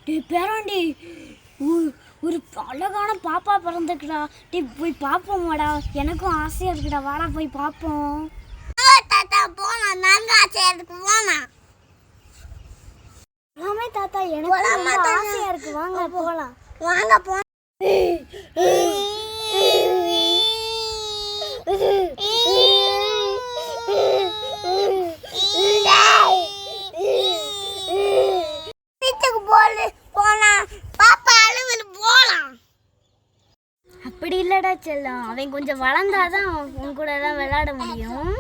டே பேராண்டி, ஒரு அழகான பாப்பா பிறந்துக்குடா. டே போய் பார்ப்போமாடா, எனக்கும் ஆசையாக இருக்குடா. வாடா போய் பார்ப்போம். தாத்தா போலாம், நாங்க ஆசையாருக்கு போலாம். ஆமே தாத்தா, எனக்கு ஆசையாக இருக்கு. வாங்க போகலாம். வாங்க போ. அப்படி இல்லடா செல்லம், அவன் கொஞ்சம் வளர்ந்தாதான் உன் கூட எல்லாம் விளையாட முடியும்.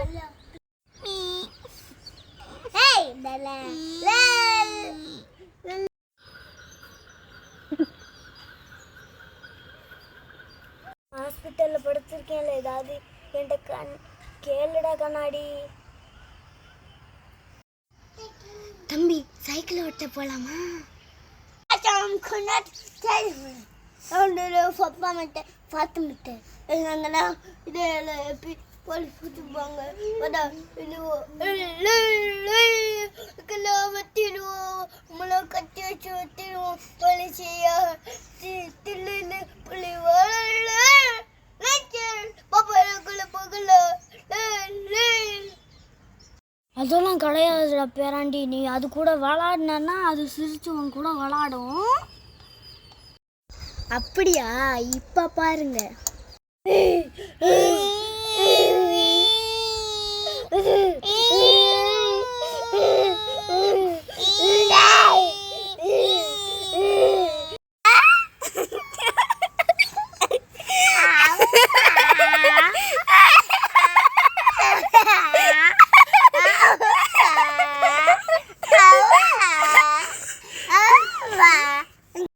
ஹாஸ்பிட்டல்ல படுத்திருக்கேன்ல, ஏதாவது என்கிட்ட கேளுடா கண்ணாடி. தம்பி, சைக்கிள் ஓட்ட போலாமா? அதெல்லாம் கிடையாதுடா பேராண்டி, நீ அது கூட விளாடினா அது சிரிச்சு உன் கூட விளாடும். அப்படியா? இப்ப பாருங்க.